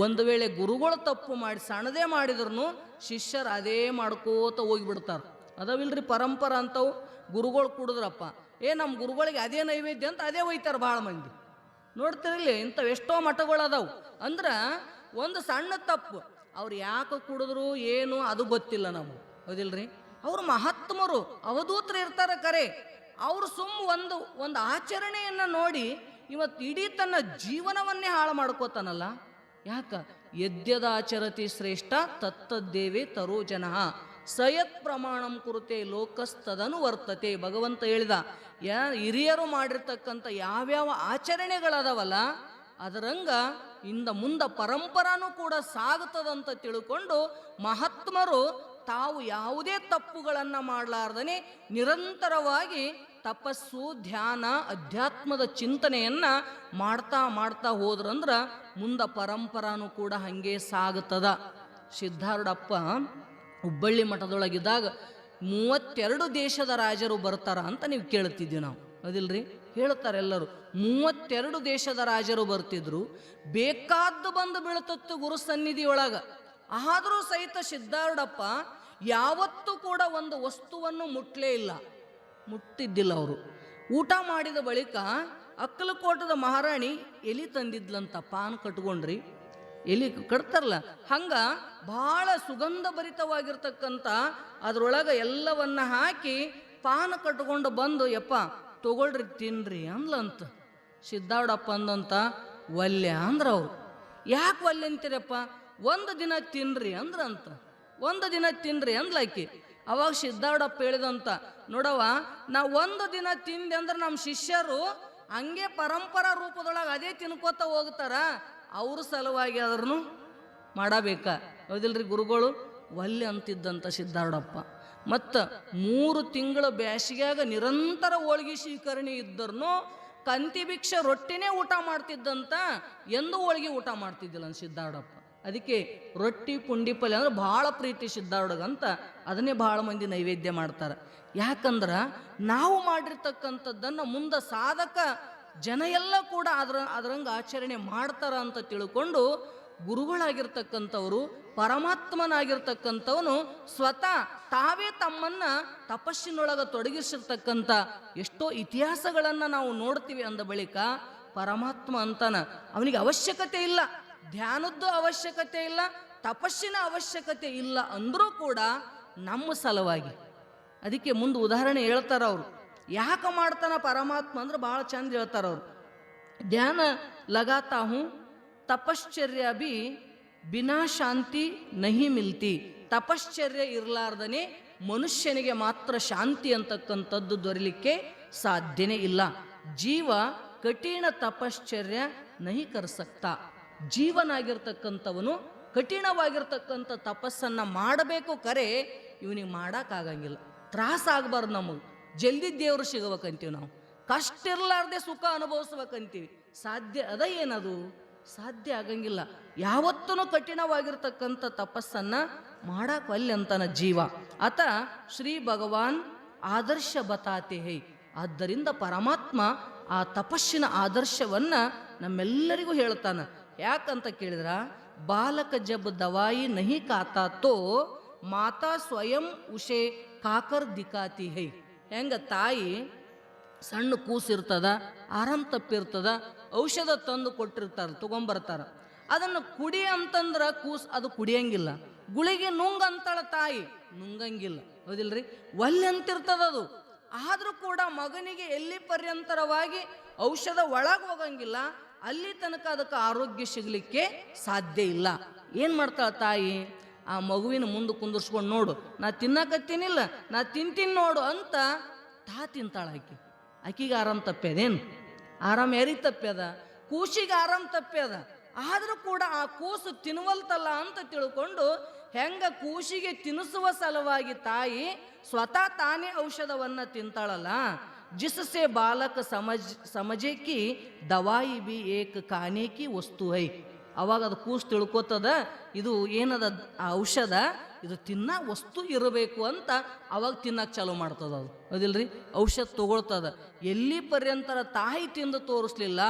S1: ಒಂದು ವೇಳೆ ಗುರುಗಳು ತಪ್ಪು ಮಾಡಿ ಸಣ್ಣದೇ ಮಾಡಿದ್ರು ಶಿಷ್ಯರು ಅದೇ ಮಾಡ್ಕೋತ ಹೋಗಿಬಿಡ್ತಾರೆ. ಅದಾವಿಲ್ರಿ ಪರಂಪರ ಅಂತವು. ಗುರುಗಳು ಕುಡಿದ್ರಪ್ಪ, ನಮ್ಮ ಗುರುಗಳಿಗೆ ಅದೇ ನೈವೇದ್ಯ ಅಂತ ಅದೇ ಒಯ್ತಾರೆ ಭಾಳ ಮಂದಿ. ನೋಡ್ತಿರಲಿ ಇಂಥವು ಎಷ್ಟೋ ಮಠಗಳು ಅದಾವು. ಅಂದ್ರೆ ಒಂದು ಸಣ್ಣ ತಪ್ಪು ಅವ್ರು ಯಾಕೆ ಕುಡಿದ್ರು ಏನು ಅದು ಗೊತ್ತಿಲ್ಲ ನಮಗೆ. ಹೌದಿಲ್ರಿ? ಅವರು ಮಹಾತ್ಮರು, ಅವಧೂತರು ಇರ್ತಾರೆ ಕರೆ. ಅವರು ಒಂದು ಆಚರಣೆಯನ್ನು ನೋಡಿ ಇವತ್ತು ಇಡೀ ತನ್ನ ಜೀವನವನ್ನೇ ಹಾಳು ಮಾಡ್ಕೋತಾನಲ್ಲ. ಯಾಕ? ಯದ್ಯದಾಚರತಿ ಶ್ರೇಷ್ಠ ತತ್ತದ್ದೇವೇ ತರೋ ಜನ ಸಯತ್ ಪ್ರಮಾಣಂ ಕುರುತೆ ಲೋಕಸ್ತದನು ವರ್ತತೆ. ಭಗವಂತ ಹೇಳಿದ, ಹಿರಿಯರು ಮಾಡಿರ್ತಕ್ಕಂಥ ಯಾವ್ಯಾವ ಆಚರಣೆಗಳದಾವಲ್ಲ ಅದರಂಗ ಇಂದ ಮುಂದ ಪರಂಪರಾನು ಕೂಡ ಸಾಗುತ್ತದಂತ ತಿಳ್ಕೊಂಡು ಮಹಾತ್ಮರು ತಾವು ಯಾವುದೇ ತಪ್ಪುಗಳನ್ನು ಮಾಡಲಾರ್ದನೆ ನಿರಂತರವಾಗಿ ತಪಸ್ಸು, ಧ್ಯಾನ, ಅಧ್ಯಾತ್ಮದ ಚಿಂತನೆಯನ್ನು ಮಾಡ್ತಾ ಮಾಡ್ತಾ ಹೋದ್ರಂದ್ರ ಮುಂದ ಪರಂಪರಾನು ಕೂಡ ಹಾಗೆ ಸಾಗುತ್ತದ. ಸಿದ್ಧಾರೂಢಪ್ಪ ಹುಬ್ಬಳ್ಳಿ ಮಠದೊಳಗಿದ್ದಾಗ 32 ದೇಶದ ರಾಜರು ಬರ್ತಾರ ಅಂತ ನೀವು ಕೇಳ್ತಿದ್ದೀವಿ ನಾವು. ಅದಿಲ್ರಿ? ಹೇಳ್ತಾರೆ ಎಲ್ಲರೂ. 32 ದೇಶದ ರಾಜರು ಬರ್ತಿದ್ರು, ಬೇಕಾದ್ದು ಬಂದು ಬೀಳ್ತತ್ತು ಗುರು ಸನ್ನಿಧಿಯೊಳಗ. ಆದರೂ ಸಹಿತ ಸಿದ್ಧಾರೂಢಪ್ಪ ಯಾವತ್ತೂ ಕೂಡ ಒಂದು ವಸ್ತುವನ್ನು ಮುಟ್ಟಿದ್ದಿಲ್ಲ ಅವರು. ಊಟ ಮಾಡಿದ ಬಳಿಕ ಅಕ್ಕಲಕೋಟದ ಮಹಾರಾಣಿ ಎಲಿ ತಂದಿದ್ಲಂತ, ಪಾನ್ ಕಟ್ಕೊಂಡ್ರಿ, ಎಲಿ ಕಟ್ತಾರಲ್ಲ ಹಂಗ ಬಹಳ ಸುಗಂಧ ಭರಿತವಾಗಿರ್ತಕ್ಕಂಥ ಅದ್ರೊಳಗೆ ಎಲ್ಲವನ್ನ ಹಾಕಿ ಪಾನ್ ಕಟ್ಕೊಂಡು ಬಂದು, ಯಪ್ಪ ತಗೊಳ್ರಿ ತಿನ್ರಿ ಅಂದ್ಲಂತ. ಸಿದ್ಧಾರೂಢಪ್ಪ ಅಂದಂತ ವಲ್ಯ ಅಂದ್ರ ಅವ್ರು. ಯಾಕೆ ವಲ್ಯ ಅಂತೀರಪ್ಪ? ಒಂದು ದಿನ ತಿನ್ರಿ ಅಂದ್ರಂತ. ಒಂದು ದಿನ ತಿನ್ರಿ ಅಂದ್ಲಾಕಿ. ಅವಾಗ ಸಿದ್ಧಾರೂಢಪ್ಪ ಹೇಳಿದಂತ, ನೋಡವ, ನಾ ಒಂದು ದಿನ ತಿಂದೆ ಅಂದ್ರೆ ನಮ್ಮ ಶಿಷ್ಯರು ಹಂಗೆ ಪರಂಪರಾ ರೂಪದೊಳಗೆ ಅದೇ ತಿನ್ಕೋತ ಹೋಗ್ತಾರ, ಅವ್ರ ಸಲುವಾಗಿ ಆದ್ರೂ ಮಾಡಬೇಕಾ? ಹೌದಿಲ್ರಿ ಗುರುಗಳು? ವಲ್ಯ ಅಂತಿದ್ದಂತ ಸಿದ್ಧಾರೂಢಪ್ಪ. ಮತ್ತು 3 ತಿಂಗಳ ಬ್ಯಾಸಿಗ್ಯಾಗ ನಿರಂತರ ಹೋಳಿಗೆ ಸ್ವೀಕರಣೆ ಇದ್ದರ್ನು ಕಂತಿ ಭಿಕ್ಷೆ ರೊಟ್ಟಿನೇ ಊಟ ಮಾಡ್ತಿದ್ದಂತ, ಎಂದು ಹೋಳಿಗೆ ಊಟ ಮಾಡ್ತಿದ್ದಿಲ್ಲ ಸಿದ್ಧಾರೂಢಪ್ಪ. ಅದಕ್ಕೆ ರೊಟ್ಟಿ ಪುಂಡಿ ಪಲ್ಯ ಅಂದ್ರೆ ಭಾಳ ಪ್ರೀತಿ ಸಿದ್ಧಾರೂಢಗಂತ ಅದನ್ನೇ ಭಾಳ ಮಂದಿ ನೈವೇದ್ಯ ಮಾಡ್ತಾರೆ. ಯಾಕಂದ್ರೆ ನಾವು ಮಾಡಿರ್ತಕ್ಕಂಥದ್ದನ್ನು ಮುಂದೆ ಸಾಧಕ ಜನ ಎಲ್ಲ ಕೂಡ ಅದರಂಗೆ ಆಚರಣೆ ಮಾಡ್ತಾರ ಅಂತ ತಿಳ್ಕೊಂಡು ಗುರುಗಳಾಗಿರ್ತಕ್ಕಂಥವ್ರು, ಪರಮಾತ್ಮನಾಗಿರ್ತಕ್ಕಂಥವನು ಸ್ವತಃ ತಾವೇ ತಮ್ಮನ್ನ ತಪಸ್ಸಿನೊಳಗೆ ತೊಡಗಿಸಿರ್ತಕ್ಕಂಥ ಎಷ್ಟೋ ಇತಿಹಾಸಗಳನ್ನು ನಾವು ನೋಡ್ತೀವಿ. ಅಂದ ಬಳಿಕ ಪರಮಾತ್ಮ ಅಂತಾನ, ಅವನಿಗೆ ಅವಶ್ಯಕತೆ ಇಲ್ಲ, ಧ್ಯಾನದ್ದು ಅವಶ್ಯಕತೆ ಇಲ್ಲ, ತಪಸ್ಸಿನ ಅವಶ್ಯಕತೆ ಇಲ್ಲ ಅಂದರೂ ಕೂಡ ನಮ್ಮ ಸಲುವಾಗಿ. ಅದಕ್ಕೆ ಮುಂದೆ ಉದಾಹರಣೆ ಹೇಳ್ತಾರ ಅವರು. ಯಾಕೆ ಮಾಡ್ತಾನ ಪರಮಾತ್ಮ ಅಂದ್ರೆ ಭಾಳ ಚಂದ ಹೇಳ್ತಾರ ಅವರು. ಧ್ಯಾನ ಲಗಾತಾ ಹೂँ, ತಪಶ್ಚರ್ಯ ಬಿ ಬಿನಾ ಶಾಂತಿ ನಹಿ ಮಿಲ್ತಿ. ತಪಶ್ಚರ್ಯ ಇರಲಾರ್ದನೆ ಮನುಷ್ಯನಿಗೆ ಮಾತ್ರ ಶಾಂತಿ ಅಂತಕ್ಕಂಥದ್ದು ದೊರೆಯಲಿಕ್ಕೆ ಸಾಧ್ಯನೇ ಇಲ್ಲ. ಜೀವ ಕಠಿಣ ತಪಶ್ಚರ್ಯ ನಹಿ ಕರ್ಸಕ್ತಾ. ಜೀವನಾಗಿರ್ತಕ್ಕಂಥವನು ಕಠಿಣವಾಗಿರ್ತಕ್ಕಂಥ ತಪಸ್ಸನ್ನು ಮಾಡಬೇಕು, ಕರೆ ಇವನಿಗೆ ಮಾಡೋಕ್ಕಾಗಂಗಿಲ್ಲ. ತ್ರಾಸಾಗಬಾರ್ದು, ನಮಗೆ ಜಲ್ದಿ ದೇವರು ಸಿಗಬೇಕಂತೀವಿ, ನಾವು ಕಷ್ಟ ಇರಲಾರ್ದೆ ಸುಖ ಅನುಭವಿಸ್ಬೇಕಂತೀವಿ. ಸಾಧ್ಯ ಅದ ಏನದು? ಸಾಧ್ಯ ಆಗಂಗಿಲ್ಲ. ಯಾವತ್ತೂ ಕಠಿಣವಾಗಿರ್ತಕ್ಕಂಥ ತಪಸ್ಸನ್ನು ಮಾಡಕ್ಕೆ ಒಲ್ಲೆ ಅಂತಾನ ಜೀವ. ಅತ ಶ್ರೀ ಭಗವಾನ್ ಆದರ್ಶ ಬತಾತೆ ಹೈ. ಆದ್ದರಿಂದ ಪರಮಾತ್ಮ ಆ ತಪಸ್ಸಿನ ಆದರ್ಶವನ್ನು ನಮ್ಮೆಲ್ಲರಿಗೂ ಹೇಳ್ತಾನೆ. ಯಾಕಂತ ಕೇಳಿದ್ರ, ಬಾಲಕ ಜಬ್ ದವಾಯಿ ನಹಿ ಖಾತಾ ತೋ ಮಾತಾ ಸ್ವಯಂ ಉಷೆ ಕಾಕರ್ ದಿಕಾತಿ ಹೈ. ಹೆಂಗ ತಾಯಿ ಸಣ್ಣ ಕೂಸಿರ್ತದ, ಆರಾಮ್ ತಪ್ಪಿರ್ತದ, ಔಷಧ ತಂದು ಕೊಟ್ಟಿರ್ತಾರ, ತಗೊಂಬರ್ತಾರ. ಅದನ್ನು ಕುಡಿ ಅಂತಂದ್ರೆ ಅದು ಕುಡಿಯಂಗಿಲ್ಲ. ಗುಳಿಗೆ ನುಂಗ್ ಅಂತಾಳ ತಾಯಿ, ನುಂಗಂಗಿಲ್ಲ. ಹೌದಿಲ್ರಿ? ಒಲ್ಲೆ ಅಂತಿರ್ತದದು. ಆದರೂ ಕೂಡ ಮಗನಿಗೆ ಎಲ್ಲಿ ಪರ್ಯಂತರವಾಗಿ ಔಷಧ ಒಳಗೆ ಹೋಗಂಗಿಲ್ಲ, ಅಲ್ಲಿ ತನಕ ಅದಕ್ಕೆ ಆರೋಗ್ಯ ಸಿಗಲಿಕ್ಕೆ ಸಾಧ್ಯ ಇಲ್ಲ. ಏನು ಮಾಡ್ತಾಳ ತಾಯಿ? ಆ ಮಗುವಿನ ಮುಂದೆ ಕುಂದಿರ್ಸ್ಕೊಂಡು, ನೋಡು ನಾ ತಿನ್ನಕತ್ತೀನಿಲ್ಲ, ನಾ ತಿಂತೀನಿ ನೋಡು ಅಂತ ತಿಂತಾಳ ಆಕಿಗೆ ಆರಾಮ್ ತಪ್ಪ್ಯದೇನು? ಆರಾಮ್ ಯಾರಿಗೆ ತಪ್ಪ್ಯದ? ಕೂಸಿಗೆ ಆರಾಮ್ ತಪ್ಪ್ಯದ. ಆದರೂ ಕೂಡ ಆ ಕೂಸು ತಿನ್ವಲ್ತಲ್ಲ ಅಂತ ತಿಳ್ಕೊಂಡು ಹೆಂಗ ಕೂಸಿಗೆ ತಿನ್ನಿಸುವ ಸಲುವಾಗಿ ತಾಯಿ ಸ್ವತಃ ತಾನೇ ಔಷಧವನ್ನು ತಿಂತಾಳಲ್ಲ. ಜಿಸಸೆ ಬಾಲಕ ಸಮಜೇಕಿ ದವಾಯಿ ಬಿ ಏಕ್ ಕಾನೇಕಿ ವಸ್ತು ಹೈ. ಅವಾಗ ಅದು ಕೂಸು ತಿಳ್ಕೊತದ, ಇದು ಏನದ ಆ ಔಷಧ, ಇದು ತಿನ್ನ ವಸ್ತು ಇರಬೇಕು ಅಂತ ಅವಾಗ ತಿನ್ನಕ್ಕೆ ಚಾಲೂ ಮಾಡ್ತದ. ಅದು ಹೌದಿಲ್ರಿ? ಔಷಧ ತಗೊಳ್ತದ. ಎಲ್ಲಿ ಪರ್ಯಂತರ ತಾಯಿ ತಿಂದು ತೋರಿಸ್ಲಿಲ್ಲ,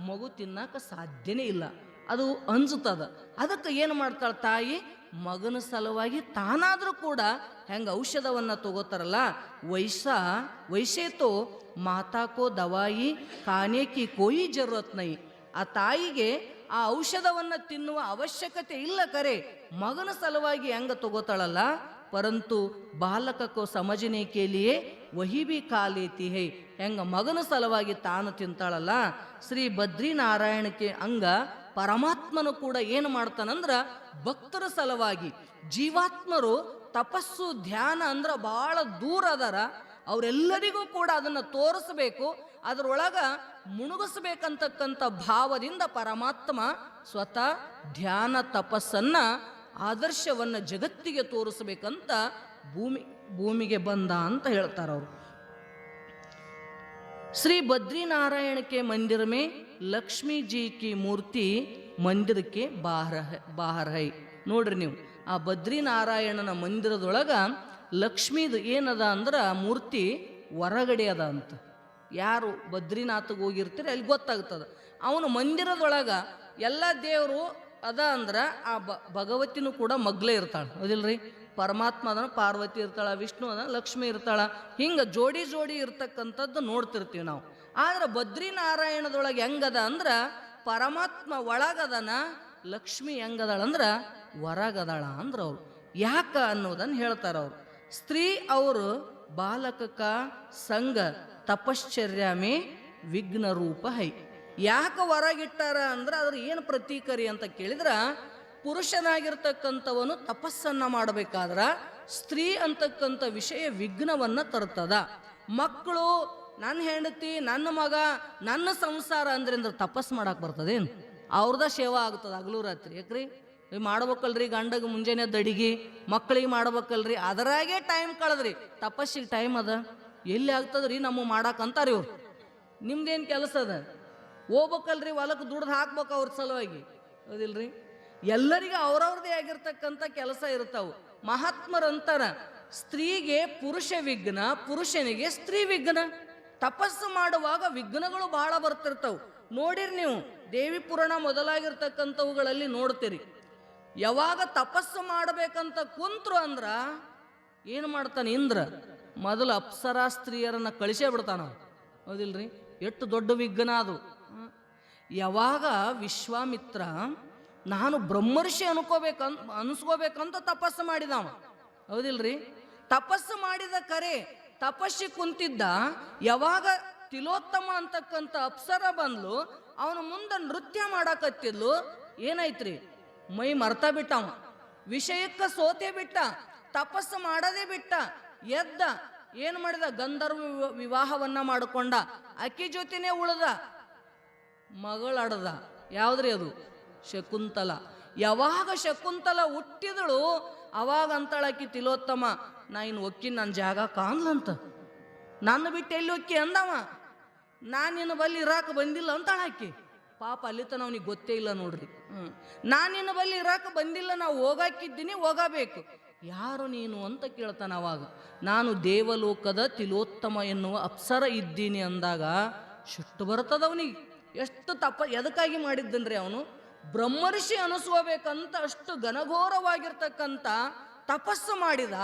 S1: ಮಗು ತಿನ್ನಕ್ಕೆ ಸಾಧ್ಯನೇ ಇಲ್ಲ. ಅದು ಅಂಜುತ್ತದ. ಅದಕ್ಕೆ ಏನು ಮಾಡ್ತಾಳೆ ತಾಯಿ? ಮಗನ ಸಲುವಾಗಿ ತಾನಾದರೂ ಕೂಡ ಹೆಂಗೆ ಔಷಧವನ್ನು ತಗೋತಾರಲ್ಲ, ವೈಸೇತೋ ಮಾತಾಕೋ ದವಾಯಿ ಕಾನೇಕಿ ಕೋಯಿ ಜರೂರತ್ ನೈ. ಆ ತಾಯಿಗೆ ಆ ಔಷಧವನ್ನು ತಿನ್ನುವ ಅವಶ್ಯಕತೆ ಇಲ್ಲ, ಕರೆ ಮಗನ ಸಲುವಾಗಿ ಹೆಂಗೆ ತಗೋತಾಳಲ್ಲ. ಪರಂತು ಬಾಲಕಕ್ಕೋ ಸಮಜನೆ ಕೇಲಿಯೇ ವಹಿ ಬಿ ಕಾಲೇತಿ ಹೈ. ಹೆಂಗ ಮಗನ ಸಲುವಾಗಿ ತಾನು ತಿಂತಾಳಲ್ಲ, ಶ್ರೀ ಬದ್ರಿನಾರಾಯಣಕ್ಕೆ ಅಂಗ ಪರಮಾತ್ಮನು ಕೂಡ ಏನು ಮಾಡ್ತಾನಂದ್ರೆ ಭಕ್ತರ ಸಲುವಾಗಿ, ಜೀವಾತ್ಮರು ತಪಸ್ಸು ಧ್ಯಾನ ಅಂದ್ರೆ ಭಾಳ ದೂರ ಅದಾರ, ಅವರೆಲ್ಲರಿಗೂ ಕೂಡ ಅದನ್ನು ತೋರಿಸಬೇಕು, ಅದರೊಳಗೆ ಮುಣುಗಿಸ್ಬೇಕಂತಕ್ಕಂಥ ಭಾವದಿಂದ ಪರಮಾತ್ಮ ಸ್ವತಃ ಧ್ಯಾನ ತಪಸ್ಸನ್ನು ಆದರ್ಶವನ್ನು ಜಗತ್ತಿಗೆ ತೋರಿಸ್ಬೇಕಂತ ಭೂಮಿಗೆ ಬಂದ ಅಂತ ಹೇಳ್ತಾರೆ ಅವರು. ಶ್ರೀ बद्रीनारायण के मंदिर में लक्ष्मी जी की मूर्ति मंदिर के बाहर है. ನೋಡ್ರಿ ನೀವು, ಆ ಬದ್ರಿನಾರಾಯಣನ ಮಂದಿರದೊಳಗೆ ಲಕ್ಷ್ಮೀದು ಏನದ ಅಂದ್ರೆ ಮೂರ್ತಿ ಹೊರಗಡೆ ಅದ ಅಂತ. ಯಾರು ಬದ್ರಿನಾಥಗೆ ಹೋಗಿರ್ತೀರಿ ಅಲ್ಲಿ ಗೊತ್ತಾಗ್ತದೆ. ಅವನು ಮಂದಿರದೊಳಗೆ ಎಲ್ಲ ದೇವರು ಅದ ಅಂದ್ರೆ ಆ ಭಗವತಿನೂ ಕೂಡ ಮಗ್ಲೇ ಇರ್ತಾಳೆ, ಹೌದಿಲ್ರಿ? ಪರಮಾತ್ಮ ಅದನ್ನು ಪಾರ್ವತಿ ಇರ್ತಾಳ, ವಿಷ್ಣು ಅದನ್ನು ಲಕ್ಷ್ಮಿ ಇರ್ತಾಳ, ಹಿಂಗೆ ಜೋಡಿ ಜೋಡಿ ಇರ್ತಕ್ಕಂಥದ್ದು ನೋಡ್ತಿರ್ತೀವಿ ನಾವು. ಆದ್ರೆ ಬದ್ರಿನಾರಾಯಣದೊಳಗೆ ಹೆಂಗದ ಅಂದ್ರೆ ಪರಮಾತ್ಮ ಒಳಗದನ, ಲಕ್ಷ್ಮಿ ಹೆಂಗದಾಳಂದ್ರೆ ಹೊರಗದಾಳ ಅಂದ್ರೆ ಅವ್ರು ಯಾಕ ಅನ್ನೋದನ್ನು ಹೇಳ್ತಾರ ಅವ್ರು. ಸ್ತ್ರೀ ಅವರು ಬಾಲಕಕ ಸಂಘ ತಪಶ್ಚರ್ಯಾಮೇ ವಿಘ್ನ ರೂಪ ಹೈ. ಯಾಕೆ ಹೊರಗಿಟ್ಟಾರ ಅಂದ್ರೆ ಅದ್ರ ಏನು ಪ್ರತೀಕರಿ ಅಂತ ಕೇಳಿದ್ರ, ಪುರುಷನಾಗಿರ್ತಕ್ಕಂಥವನು ತಪಸ್ಸನ್ನ ಮಾಡಬೇಕಾದ್ರ ಸ್ತ್ರೀ ಅಂತಕ್ಕಂಥ ವಿಷಯ ವಿಘ್ನವನ್ನ ತರ್ತದ. ಮಕ್ಕಳು, ನನ್ನ ಹೆಂಡತಿ, ನನ್ನ ಮಗ, ನನ್ನ ಸಂಸಾರ ಅಂದ್ರೆ ತಪಸ್ ಮಾಡಕ್ ಬರ್ತದೇನು? ಅವ್ರದ ಸೇವಾ ಆಗ್ತದ ಹಗಲು ರಾತ್ರಿ. ಯಾಕ್ರಿ ಮಾಡ್ಬೇಕಲ್ರಿ? ಗಂಡಗೆ ಮುಂಜಾನೆ ಅಡಿಗೆ, ಮಕ್ಕಳಿಗೆ ಮಾಡ್ಬೇಕಲ್ರಿ, ಅದರಾಗೆ ಟೈಮ್ ಕಳೆದ್ರಿ. ತಪಸ್ಸಿಗೆ ಟೈಮ್ ಅದ ಎಲ್ಲಿ ಆಗ್ತದ್ರಿ? ನಮ್ಮ ಮಾಡಾಕಂತಾರ ಇವ್ರು. ನಿಮ್ದೇನು ಕೆಲಸ ಅದ? ಹೋಗ್ಬೇಕಲ್ರಿ ಹೊಲಕ್ಕೆ, ದುಡ್ದು ಹಾಕ್ಬೇಕು ಅವ್ರ ಸಲುವಾಗಿ, ಹೌದಿಲ್ರಿ? ಎಲ್ಲರಿಗೂ ಅವ್ರವ್ರದೇ ಆಗಿರ್ತಕ್ಕಂಥ ಕೆಲಸ ಇರ್ತಾವು. ಮಹಾತ್ಮರಂತಾರ, ಸ್ತ್ರೀಗೆ ಪುರುಷ ವಿಘ್ನ, ಪುರುಷನಿಗೆ ಸ್ತ್ರೀ ವಿಘ್ನ. ತಪಸ್ಸು ಮಾಡುವಾಗ ವಿಘ್ನಗಳು ಬಹಳ ಬರ್ತಿರ್ತಾವು. ನೋಡಿರಿ ನೀವು ದೇವಿ ಪುರಾಣ ಮೊದಲಾಗಿರ್ತಕ್ಕಂಥವುಗಳಲ್ಲಿ ನೋಡ್ತೀರಿ. ಯಾವಾಗ ತಪಸ್ಸು ಮಾಡಬೇಕಂತ ಕುಂತ್ರು ಅಂದ್ರ ಏನು ಮಾಡ್ತಾನೆ ಇಂದ್ರ? ಮೊದಲು ಅಪ್ಸರಾ ಸ್ತ್ರೀಯರನ್ನ ಕಳಿಸೇ ಬಿಡ್ತಾನ, ಹೌದಿಲ್ರಿ? ಎಷ್ಟು ದೊಡ್ಡ ವಿಘ್ನ ಅದು. ಯಾವಾಗ ವಿಶ್ವಾಮಿತ್ರ ನಾನು ಬ್ರಹ್ಮರ್ಷಿ ಅನಿಸ್ಕೋಬೇಕಂತ ತಪಸ್ಸು ಮಾಡಿದವ, ಹೌದಿಲ್ರಿ? ತಪಸ್ಸು ಮಾಡಿದ ಕರೆ ತಪಸ್ಸಿ ಕುಂತಿದ್ದ. ಯಾವಾಗ ತಿಲೋತ್ತಮ ಅಂತಕ್ಕಂಥ ಅಪ್ಸರ ಬಂದ್ಲು, ಅವನ ಮುಂದೆ ನೃತ್ಯ ಮಾಡಾಕತ್ತಿದ್ಲು. ಏನಾಯ್ತ್ರಿ? ಮೈ ಮರ್ತಾ ಬಿಟ್ಟವ, ವಿಷಯಕ್ಕ ಸೋತೆ ಬಿಟ್ಟ, ತಪಸ್ಸು ಮಾಡದೇ ಬಿಟ್ಟ. ಎದ್ದ ಏನು ಮಾಡಿದ? ಗಂಧರ್ವ ವಿವಾಹವನ್ನ ಮಾಡಿಕೊಂಡ, ಅಕ್ಕಿ ಜೊತೆನೇ ಉಳ್ದ, ಮಗಳಾಡದ. ಯಾವ್ದ್ರಿ ಅದು? ಶಕುಂತಲ. ಯಾವಾಗ ಶಕುಂತಲ ಹುಟ್ಟಿದಳು ಅವಾಗ ಅಂತಳಕ್ಕಿ ತಿಲೋತ್ತಮ, ನಾ ಇನ್ನು ಒಕ್ಕಿ ನನ್ನ ಜಾಗ ಕಾಣ್ಲಂತ, ನನ್ನ ಬಿಟ್ಟು ಎಲ್ಲಿ ಒಕ್ಕಿ ಅಂದವ, ನಾನು ನಿನ್ನ ಬಲ್ಲಿ ಇರಾಕ ಬಂದಿಲ್ಲ ಅಂತಾಳಾಕಿ. ಪಾಪ ಅಲ್ಲಿ ತನ ಅವನಿಗೆ ಗೊತ್ತೇ ಇಲ್ಲ ನೋಡ್ರಿ. ನಾನು ನಿನ್ನ ಬಲ್ಲಿ ಇರಾಕ ಬಂದಿಲ್ಲ, ನಾವು ಹೋಗಾಕಿದ್ದೀನಿ, ಹೋಗಬೇಕು. ಯಾರು ನೀನು ಅಂತ ಕೇಳ್ತಾನ. ಅವಾಗ ನಾನು ದೇವಲೋಕದ ತಿಲೋತ್ತಮ ಎನ್ನುವ ಅಪ್ಸರ ಇದ್ದೀನಿ ಅಂದಾಗ ಶುಟ್ಟು ಬರ್ತದ ಅವನಿಗೆ. ಎಷ್ಟು ಎದಕ್ಕಾಗಿ ಮಾಡಿದ್ದನ್ರಿ? ಅವನು ಬ್ರಹ್ಮರ್ಷಿ ಅನಿಸ್ಕೋಬೇಕಂತ ಅಷ್ಟು ಘನಘೋರವಾಗಿರ್ತಕ್ಕಂಥ ತಪಸ್ಸು ಮಾಡಿದ.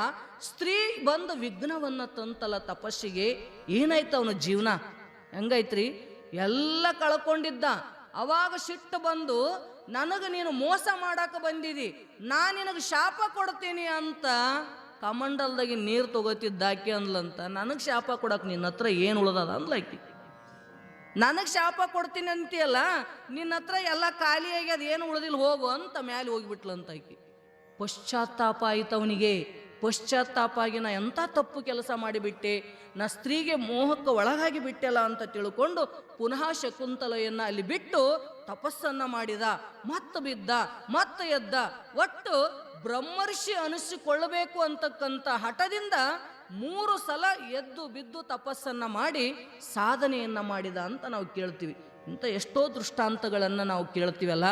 S1: ಸ್ತ್ರೀ ಬಂದು ವಿಘ್ನವನ್ನ ತಂತಲ್ಲ ತಪಸ್ಸಿಗೆ. ಏನಾಯ್ತು ಅವನ ಜೀವನ? ಹೆಂಗೈತ್ರಿ? ಎಲ್ಲ ಕಳ್ಕೊಂಡಿದ್ದ. ಅವಾಗ ಸಿಟ್ಟು ಬಂದು, ನನಗೆ ನೀನು ಮೋಸ ಮಾಡಾಕ ಬಂದಿದಿ, ನಾನು ನಿನಗೆ ಶಾಪ ಕೊಡ್ತೀನಿ ಅಂತ ಕಮಂಡಲ್ದಾಗಿ ನೀರು ತಗೋತಿದ್ದಾಕಿ ಅಂದ್ಲಂತ. ನನಗೆ ಶಾಪ ಕೊಡಕ್ಕೆ ನಿನ್ನ ಹತ್ರ ಏನು ಉಳ್ದದ ಅಂದ್ಲಾಕಿ. ನನಗೆ ಶಾಪ ಕೊಡ್ತೀನಿ ಅಂತೀಯಲ್ಲ, ನಿನ್ನ ಹತ್ರ ಎಲ್ಲ ಖಾಲಿ ಆಗ್ಯದ, ಏನು ಉಳ್ದಿಲ್ಲ, ಹೋಗು ಅಂತ ಮ್ಯಾಲೆ ಹೋಗಿಬಿಟ್ಲಂತ ಆಕಿ. ಪಶ್ಚಾತ್ತಾಪ ಆಯ್ತು ಅವನಿಗೆ. ಪಶ್ಚಾತ್ತಾಪ ಆಗಿ ನಾ ಎಂಥ ತಪ್ಪು ಕೆಲಸ ಮಾಡಿಬಿಟ್ಟೆ, ನಾ ಸ್ತ್ರೀಗೆ ಮೋಹಕ್ಕೆ ಒಳಗಾಗಿ ಬಿಟ್ಟೆಲ್ಲ ಅಂತ ತಿಳ್ಕೊಂಡು ಪುನಃ ಶಕುಂತಲೆಯನ್ನ ಅಲ್ಲಿ ಬಿಟ್ಟು ತಪಸ್ಸನ್ನ ಮಾಡಿದ. ಮತ್ತೆ ಬಿದ್ದ, ಮತ್ತೆ ಎದ್ದ. ಒಟ್ಟು ಬ್ರಹ್ಮರ್ಷಿ ಅನಿಸಿಕೊಳ್ಳಬೇಕು ಅಂತಕ್ಕಂಥ ಹಠದಿಂದ 3 ಸಲ ಎದ್ದು ಬಿದ್ದು ತಪಸ್ಸನ್ನ ಮಾಡಿ ಸಾಧನೆಯನ್ನ ಮಾಡಿದ ಅಂತ ನಾವು ಕೇಳ್ತೀವಿ. ಇಂಥ ಎಷ್ಟೋ ದೃಷ್ಟಾಂತಗಳನ್ನು ನಾವು ಕೇಳ್ತೀವಲ್ಲ.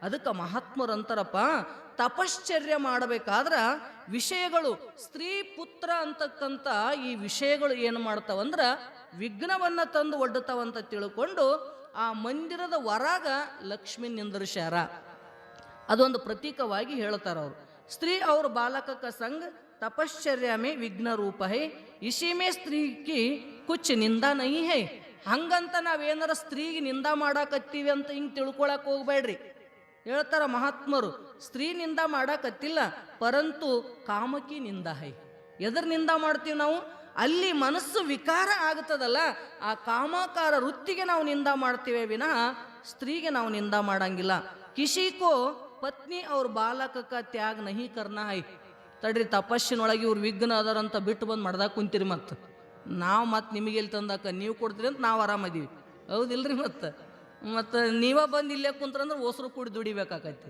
S1: ಅದಕ್ಕೆ ಮಹಾತ್ಮರಂತಾರಪ್ಪ, ತಪಶ್ಚರ್ಯ ಮಾಡಬೇಕಾದ್ರ ವಿಷಯಗಳು, ಸ್ತ್ರೀ ಪುತ್ರ ಅಂತಕ್ಕಂಥ ಈ ವಿಷಯಗಳು ಏನು ಮಾಡ್ತಾವಂದ್ರ ವಿಘ್ನವನ್ನ ತಂದು ಒಡ್ಡುತ್ತಾವಂತ ತಿಳ್ಕೊಂಡು ಆ ಮಂದಿರದ ಹೊರಗ ಲಕ್ಷ್ಮಿ ನಿಂದರ್ಸ್ಯಾರ. ಅದೊಂದು ಪ್ರತೀಕವಾಗಿ ಹೇಳ್ತಾರ ಅವರು. ಸ್ತ್ರೀ ಅವ್ರ ಬಾಲಕಕ ಸಂಘ ತಪಶ್ಚರ್ಯ ಮೇ ವಿಘ್ನ ರೂಪ ಹೈ, ಇಸಿ ಮೇ ಸ್ತ್ರೀ ಕಿ ಕುಚ್ ನಿಂದಾ ನಹಿ ಹೈ. ಹಂಗಂತ ನಾವೇನಾರ ಸ್ತ್ರೀಗೆ ನಿಂದಾ ಮಾಡಾಕತ್ತೀವಿ ಅಂತ ಹಿಂಗೆ ತಿಳ್ಕೊಳಕ್ ಹೋಗ್ಬೇಡ್ರಿ. ಹೇಳ್ತಾರ ಮಹಾತ್ಮರು, ಸ್ತ್ರೀ ನಿಂದ ಮಾಡಾಕತ್ತಿಲ್ಲ, ಪರಂತು ಕಾಮಕಿ ನಿಂದ ಹೈ. ಎದ್ರ ನಿಂದ ಮಾಡ್ತೀವಿ ನಾವು? ಅಲ್ಲಿ ಮನಸ್ಸು ವಿಕಾರ ಆಗ್ತದಲ್ಲ, ಆ ಕಾಮಾಕಾರ ವೃತ್ತಿಗೆ ನಾವು ನಿಂದ ಮಾಡ್ತೀವಿ ವಿನಃ ಸ್ತ್ರೀಗೆ ನಾವು ನಿಂದ ಮಾಡಂಗಿಲ್ಲ. ಕಿಶಿಕೋ ಪತ್ನಿ ಅವ್ರ ಬಾಲಕಕ ತ್ಯಾಗ ನಹಿ ಕರ್ನ ಹೈ. ತಡ್ರಿ, ತಪಸ್ಸಿನೊಳಗೆ ಇವ್ರು ವಿಘ್ನ ಅದಾರಂತ ಬಿಟ್ಟು ಬಂದು ಮಾಡ್ದಾಗ ಕುಂತೀರಿ. ಮತ್ತು ನಾವು ಮತ್ತೆ ನಿಮಗೆ ಎಲ್ಲಿ ತಂದಾಕ ನೀವು ಕೊಡ್ತೀರಿ ಅಂತ ನಾವು ಆರಾಮದೀವಿ, ಹೌದಿಲ್ರಿ? ಮತ್ತು ನೀವ ಬಂದು ಇಲ್ಲೇ ಕುಂತ್ರಂದ್ರೆ ಓಸರು ಕೂಡಿ ದುಡಿಬೇಕಾಕೈತಿ.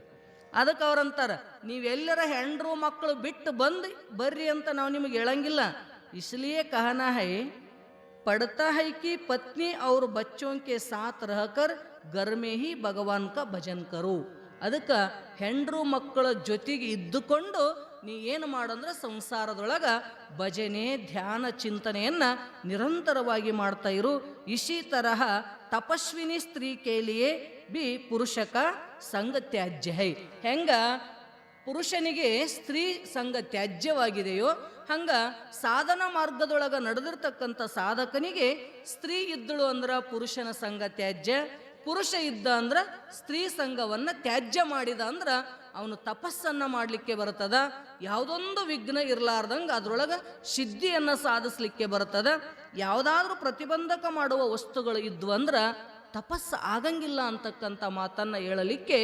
S1: ಅದಕ್ಕೆ ಅವ್ರಂತಾರ, ನೀವೆಲ್ಲರ ಹೆಂಡ್ರು ಮಕ್ಕಳು ಬಿಟ್ಟು ಬಂದು ಬರ್ರಿ ಅಂತ ನಾವು ನಿಮಗೆ ಹೇಳಂಗಿಲ್ಲ. इसलिए कहना है, पढ़ता है कि पत्नी और बच्चों के साथ रहकर घर में ही भगवान का भजन करो. ಅದಕ್ಕೆ ಹೆಂಡ್ರು ಮಕ್ಕಳ ಜೊತೆಗೆ ಇದ್ದುಕೊಂಡು ನೀ ಏನು ಮಾಡಂದ್ರೆ ಸಂಸಾರದೊಳಗೆ ಭಜನೆ ಧ್ಯಾನ ಚಿಂತನೆಯನ್ನು ನಿರಂತರವಾಗಿ ಮಾಡ್ತಾ ಇರು. ಇಶಿ ತರಹ ತಪಸ್ವಿನಿ ಸ್ತ್ರೀ ಕೇಲಿಯೇ ಬಿ ಪುರುಷಕ ಸಂಗ ತ್ಯಾಜ್ಯ ಹೈ. ಹೆಂಗ ಪುರುಷನಿಗೆ ಸ್ತ್ರೀ ಸಂಘ ತ್ಯಾಜ್ಯವಾಗಿದೆಯೋ ಹಂಗ ಸಾಧನ ಮಾರ್ಗದೊಳಗೆ ನಡೆದಿರ್ತಕ್ಕಂಥ ಸಾಧಕನಿಗೆ ಸ್ತ್ರೀ ಇದ್ದಳು ಅಂದ್ರೆ ಪುರುಷನ ಸಂಘ ತ್ಯಾಜ್ಯ, ಪುರುಷ ಇದ್ದ ಅಂದ್ರೆ ಸ್ತ್ರೀ ಸಂಘವನ್ನು ತ್ಯಾಜ್ಯ ಮಾಡಿದ ಅಂದ್ರೆ ಅವನು ತಪಸ್ಸನ್ನು ಮಾಡಲಿಕ್ಕೆ ಬರ್ತದ. ಯಾವುದೊಂದು ವಿಘ್ನ ಇರಲಾರ್ದಂಗೆ ಅದರೊಳಗೆ ಸಿದ್ಧಿಯನ್ನು ಸಾಧಿಸ್ಲಿಕ್ಕೆ ಬರ್ತದ. ಯಾವುದಾದ್ರೂ ಪ್ರತಿಬಂಧಕ ಮಾಡುವ ವಸ್ತುಗಳು ಇದ್ವು ಅಂದ್ರೆ ತಪಸ್ಸು ಆಗಂಗಿಲ್ಲ ಅಂತಕ್ಕಂಥ ಮಾತನ್ನು ಹೇಳಲಿಕ್ಕೆ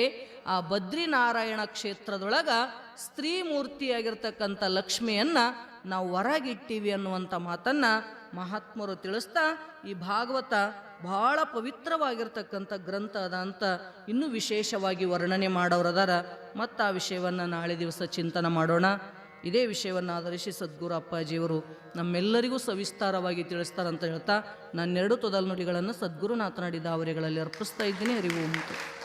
S1: ಆ ಬದ್ರಿನಾರಾಯಣ ಕ್ಷೇತ್ರದೊಳಗೆ ಸ್ತ್ರೀ ಮೂರ್ತಿಯಾಗಿರ್ತಕ್ಕಂಥ ಲಕ್ಷ್ಮಿಯನ್ನು ನಾವು ಹೊರಗಿಟ್ಟೀವಿ ಅನ್ನುವಂಥ ಮಾತನ್ನು ಮಹಾತ್ಮರು ತಿಳಿಸ್ತಾ ಈ ಭಾಗವತ ಬಹಳ ಪವಿತ್ರವಾಗಿರ್ತಕ್ಕಂಥ ಗ್ರಂಥ ಅದ ಅಂತ ಇನ್ನೂ ವಿಶೇಷವಾಗಿ ವರ್ಣನೆ ಮಾಡೋರದಾರ. ಮತ್ತು ಆ ವಿಷಯವನ್ನು ನಾಳೆ ದಿವಸ ಚಿಂತನೆ ಮಾಡೋಣ. ಇದೇ ವಿಷಯವನ್ನು ಆಧರಿಸಿ ಸದ್ಗುರು ಅಪ್ಪಾಜಿಯವರು ನಮ್ಮೆಲ್ಲರಿಗೂ ಸವಿಸ್ತಾರವಾಗಿ ತಿಳಿಸ್ತಾರಂತ ಹೇಳ್ತಾ ನನ್ನೆರಡು ತೊದಲು ನುಡಿಗಳನ್ನು ಸದ್ಗುರುನಾಥನಡಿದ ಅವರೆಗಳಲ್ಲಿ ಅರ್ಪಿಸ್ತಾ ಇದ್ದೀನಿ. ಅರಿವು ಉಂಟು.